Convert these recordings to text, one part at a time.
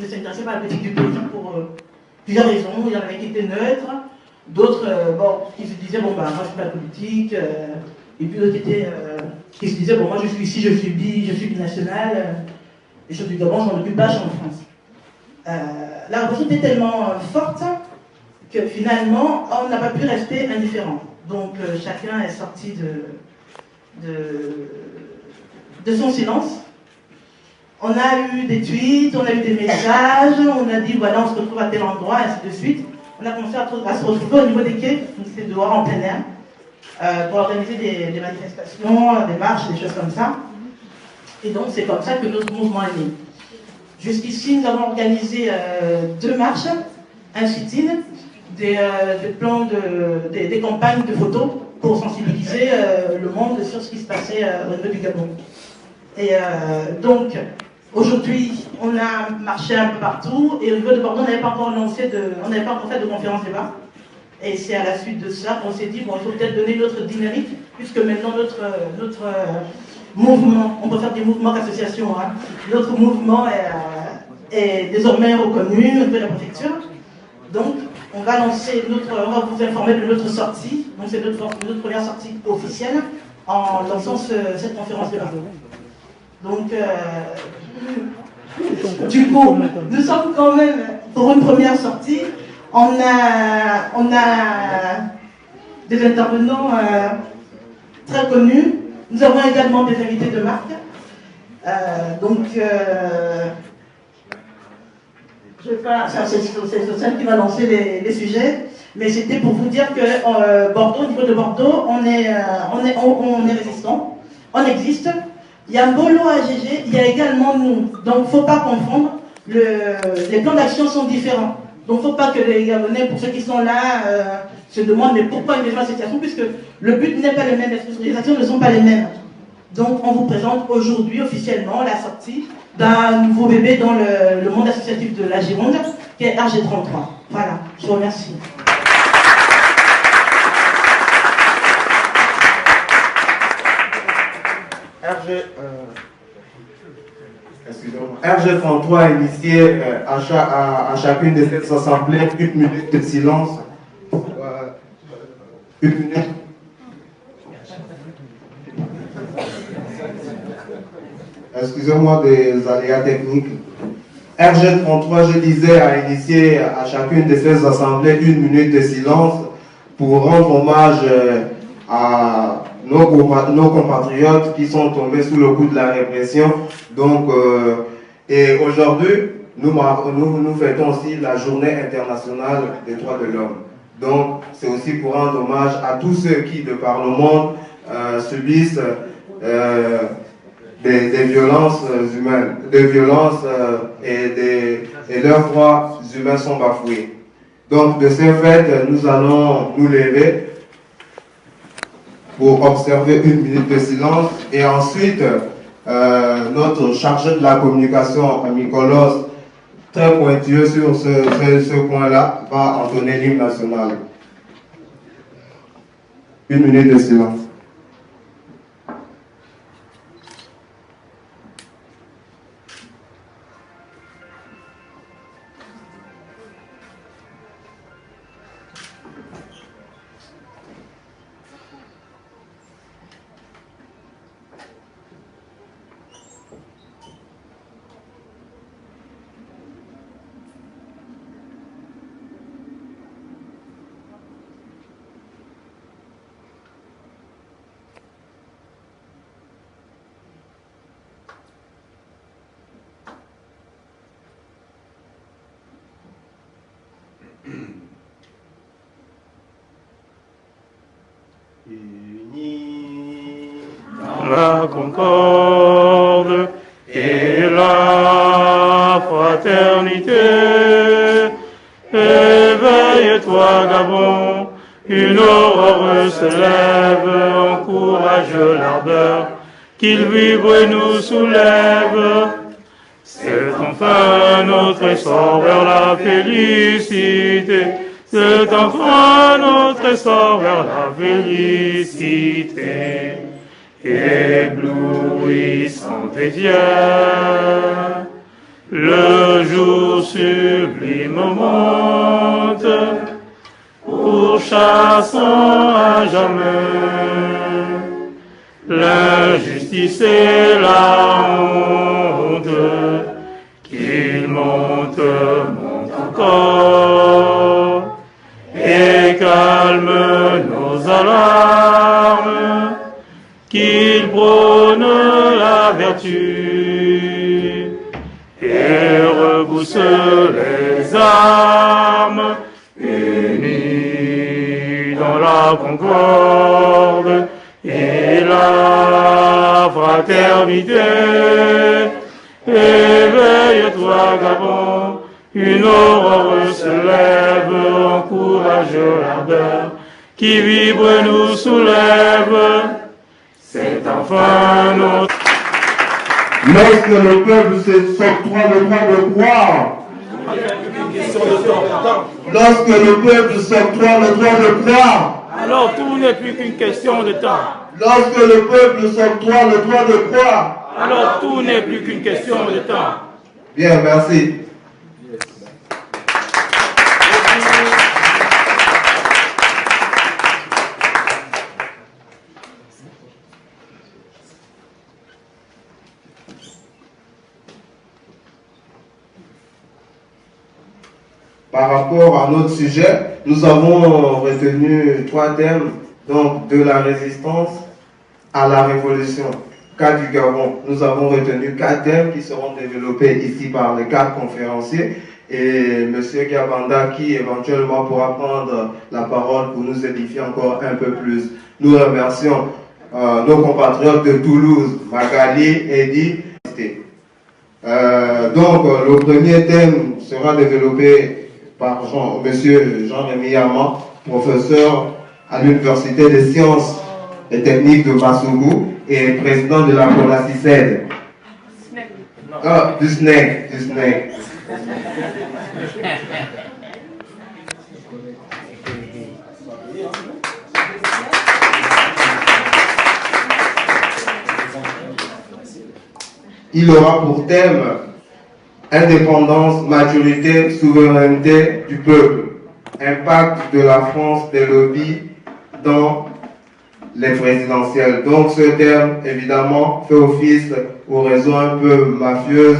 s'intéressaient pas à la politique du pays pour plusieurs raisons. Il y en avait qui étaient neutres, d'autres qui se disaient bon, bah, moi je suis pas politique, et puis d'autres qui se disaient bon, moi je suis ici, je suis binational, les choses du Gabon, je m'en occupe pas, je suis en France. La révolution était tellement forte que finalement, on n'a pas pu rester indifférent. Donc chacun est sorti de son silence. On a eu des tweets, on a eu des messages, on a dit voilà, on se retrouve à tel endroit, et ainsi de suite. On a commencé à se retrouver au niveau des quais, donc c'était dehors en plein air, pour organiser des manifestations, des marches, des choses comme ça. Et donc c'est comme ça que notre mouvement est né. Jusqu'ici, nous avons organisé 2 marches, un sit-in, des campagnes de photos pour sensibiliser le monde sur ce qui se passait au niveau du Gabon. Et donc, aujourd'hui, on a marché un peu partout, et au niveau de Bordeaux, on n'avait pas encore fait de conférence débat. Et c'est à la suite de ça qu'on s'est dit, bon, il faut peut-être donner notre dynamique, puisque maintenant notre mouvement, on peut faire des mouvements d'association, hein. Notre mouvement est désormais reconnu au niveau de la préfecture. Donc, on va vous informer de notre sortie. Donc, c'est notre première sortie officielle en lançant cette conférence débat. Donc, du coup, nous sommes quand même pour une première sortie. On a des intervenants très connus. Nous avons également des invités de marque. Je vais pas, c'est celle qui va lancer les sujets, mais c'était pour vous dire que Bordeaux, au niveau de Bordeaux, on est résistant, on existe. Il y a Bolo AGG, il y a également nous. Donc il ne faut pas confondre. Les plans d'action sont différents. Donc il ne faut pas que les Gabonais, pour ceux qui sont là, se demandent mais pourquoi une association, puisque le but n'est pas le même, les actions ne sont pas les mêmes. Donc on vous présente aujourd'hui officiellement la sortie d'un nouveau bébé dans le monde associatif de la Gironde, qui est RG33. Voilà, je vous remercie. RG33 a initié à chacune de ces assemblées 1 minute de silence. 1 minute. Excusez-moi des aléas techniques. RG33, je disais, a initié à chacune de ces assemblées 1 minute de silence pour rendre hommage à nos compatriotes qui sont tombés sous le coup de la répression. Donc, et aujourd'hui, nous fêtons aussi la journée internationale des droits de l'homme. Donc, c'est aussi pour rendre hommage à tous ceux qui, de par le monde, subissent des violences humaines, des violences et leurs droits humains sont bafoués. Donc, de ce fait, nous allons nous lever pour observer 1 minute de silence et ensuite notre chargé de la communication, Nicolas, très pointueux sur ce point-là, va entonner l'hymne national. 1 minute de silence. Unis dans la concorde et la fraternité, éveille-toi Gabon, une aurore se lève, encourage l'ardeur, qu'il vibre et nous soulève. C'est enfin notre essor vers la félicité. C'est enfin notre essor vers la félicité. Éblouissante et fière, le jour sublime monte, pourchassant à jamais l'injustice et la honte. Qu'il monte encore et calme nos alarmes, qu'il prône la vertu et rebousse les armes, unis dans la concorde et la fraternité. Éveille-toi, Gabon, une aurore se lève, encourage l'ardeur qui vibre et nous soulève. C'est enfin notre... Lorsque le peuple s'octroie le droit de croire, lorsque le peuple s'octroie le droit de croire, alors tout n'est plus qu'une question de temps. Lorsque le peuple s'octroie le droit de croire, alors tout n'est plus qu'une question de temps. Bien, merci. Par rapport à notre sujet, nous avons retenu 3 thèmes, donc de la résistance à la révolution. Cas du Gabon, nous avons retenu 4 thèmes qui seront développés ici par les 4 conférenciers et M. Gabanda qui éventuellement pourra prendre la parole pour nous édifier encore un peu plus. Nous remercions nos compatriotes de Toulouse, Magali, Eddy. Donc le premier thème sera développé par M. Jean-Rémy Yama, professeur à l'Université des sciences et techniques de Massougou et président de la CONACICED. Ah, du SNEC. Il aura pour thème indépendance, maturité, souveraineté du peuple, impact de la France des lobbies dans les présidentielles. Donc ce terme, évidemment, fait office aux réseaux un peu mafieux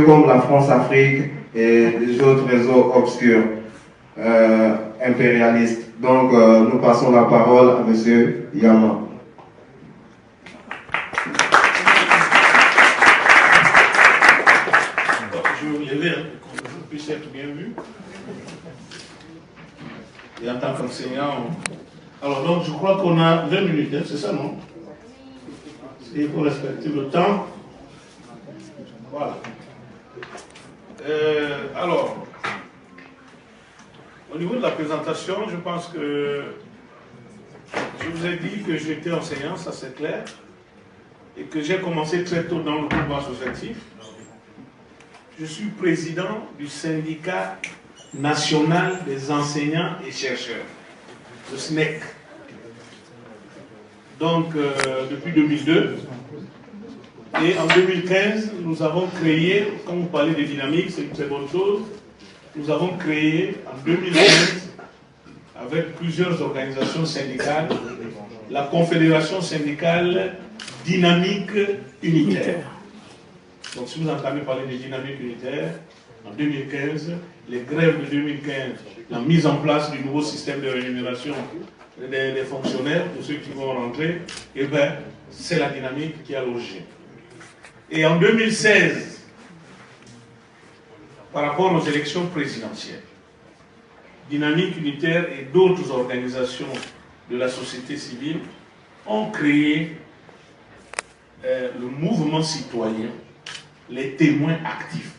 comme la France-Afrique et les autres réseaux obscurs, impérialistes. Donc nous passons la parole à M. Yama. Je vais vous lever pour que vous puissiez être bien vu. Et en tant qu'enseignant, alors donc je crois qu'on a 20 minutes, hein, c'est ça, non? Il faut respecter le temps. Voilà. Alors, au niveau de la présentation, je pense que je vous ai dit que j'étais enseignant, ça c'est clair, et que j'ai commencé très tôt dans le mouvement associatif. Je suis président du syndicat national des enseignants et chercheurs, le SNEC. Donc, depuis 2002. Et en 2015, nous avons créé, quand vous parlez de dynamique, c'est une très bonne chose, nous avons créé en 2015, avec plusieurs organisations syndicales, la Confédération syndicale dynamique unitaire. Donc si vous entendez parler de dynamique unitaire, en 2015, les grèves de 2015, la mise en place du nouveau système de rémunération des fonctionnaires, de ceux qui vont rentrer, eh bien, c'est la dynamique qui a l'origine. Et en 2016, par rapport aux élections présidentielles, Dynamique unitaire et d'autres organisations de la société civile ont créé le mouvement citoyen, les témoins actifs.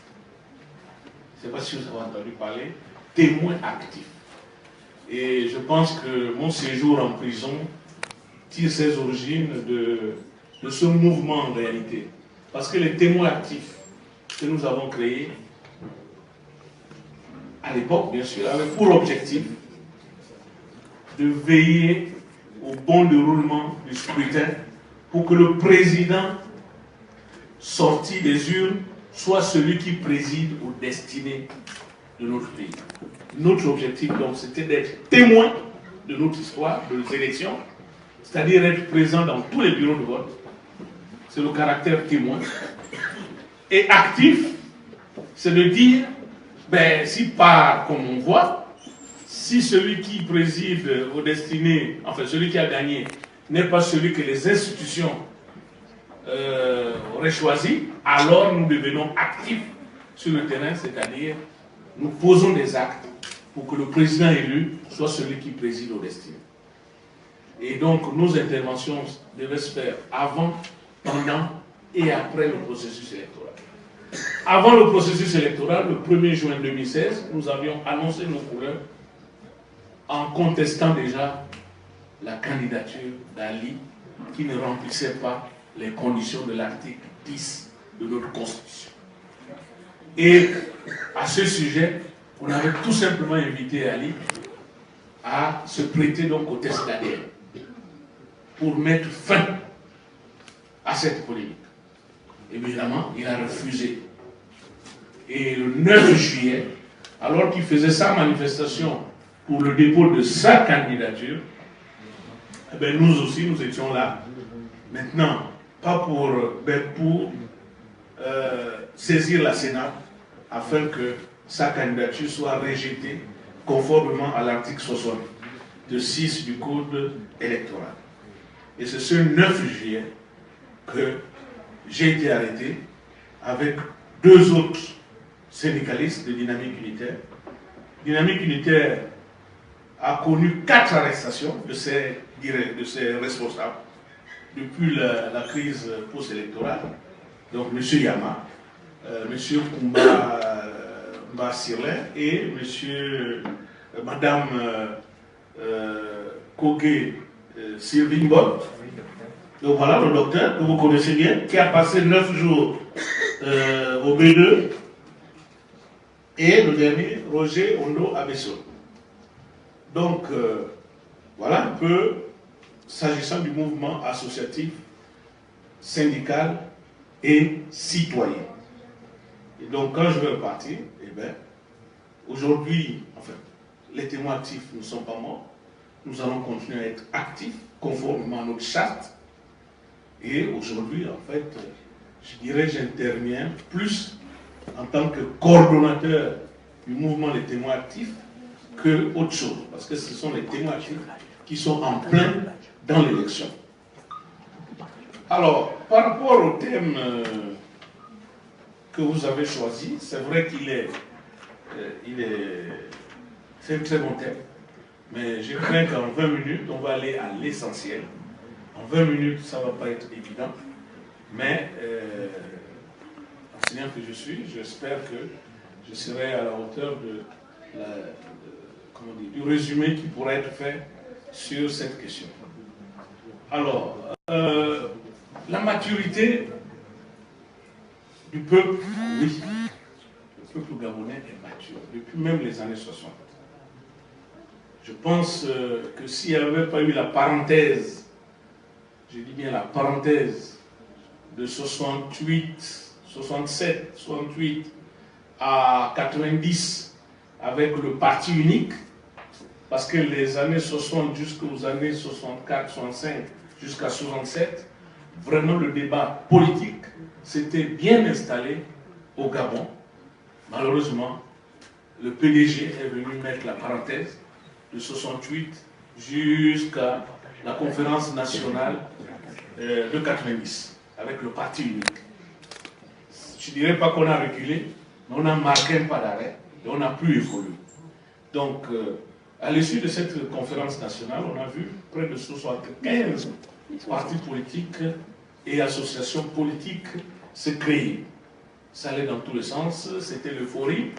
Je ne sais pas si vous avez entendu parler, témoins actifs. Et je pense que mon séjour en prison tire ses origines de ce mouvement en réalité. Parce que les témoins actifs que nous avons créés, à l'époque bien sûr, avaient pour objectif de veiller au bon déroulement du scrutin pour que le président sorti des urnes soit celui qui préside aux destinées de notre pays. Notre objectif, donc, c'était d'être témoin de notre histoire, de nos élections, c'est-à-dire être présent dans tous les bureaux de vote. C'est le caractère témoin. Et actif, c'est de dire, ben, si pas comme on voit, si celui qui préside aux destinées, enfin celui qui a gagné, n'est pas celui que les institutions auraient choisi, alors nous devenons actifs sur le terrain, c'est-à-dire nous posons des actes pour que le président élu soit celui qui préside aux destinées. Et donc nos interventions devaient se faire avant, pendant et après le processus électoral. Avant le processus électoral, le 1er juin 2016, nous avions annoncé nos couleurs en contestant déjà la candidature d'Ali qui ne remplissait pas les conditions de l'article 10 de notre Constitution. Et à ce sujet, on avait tout simplement invité Ali à se prêter donc au test d'ADN pour mettre fin à cette polémique. Évidemment, il a refusé. Et le 9 juillet, alors qu'il faisait sa manifestation pour le dépôt de sa candidature, eh bien, nous aussi, nous étions là. Maintenant, pas pour saisir la Sénat afin que sa candidature soit rejetée conformément à l'article 66 du Code électoral. Et c'est ce 9 juillet que j'ai été arrêté avec 2 autres syndicalistes de Dynamique Unitaire. Dynamique Unitaire a connu 4 arrestations de ses responsables depuis la crise post-électorale. Donc M. Yama, M. Koumba Sirlin et Madame Kogé Sirvingbot. Donc voilà le docteur que vous connaissez bien, qui a passé 9 jours au B2, et le dernier, Roger Ondo Abesso. Donc voilà un peu, s'agissant du mouvement associatif, syndical et citoyen. Et donc quand je vais repartir, eh bien, aujourd'hui, enfin, les témoins actifs ne sont pas morts. Nous allons continuer à être actifs, conformément à notre charte. Et aujourd'hui, en fait, je dirais que j'interviens plus en tant que coordonnateur du mouvement des témoins actifs que autre chose. Parce que ce sont les témoins actifs qui sont en plein dans l'élection. Alors, par rapport au thème que vous avez choisi, c'est vrai c'est un très bon thème. Mais je crains qu'en 20 minutes, on va aller à l'essentiel. En 20 minutes, ça ne va pas être évident. Mais, enseignant que je suis, j'espère que je serai à la hauteur du résumé qui pourra être fait sur cette question. Alors, la maturité du peuple, oui. Le peuple gabonais est mature, depuis même les années 60. Je pense que s'il n'y avait pas eu la parenthèse, je dis bien la parenthèse, de 68, 67, 68 à 90, avec le parti unique, parce que les années 60 jusqu'aux années 64, 65, jusqu'à 67, vraiment le débat politique s'était bien installé au Gabon. Malheureusement, le PDG est venu mettre la parenthèse de 68 jusqu'à la conférence nationale de 90, avec le parti unique. Je ne dirais pas qu'on a reculé, mais on a marqué un pas d'arrêt et on n'a plus évolué. Donc, à l'issue de cette conférence nationale, on a vu près de 75 partis politiques et associations politiques se créer. Ça allait dans tous les sens, c'était l'euphorie.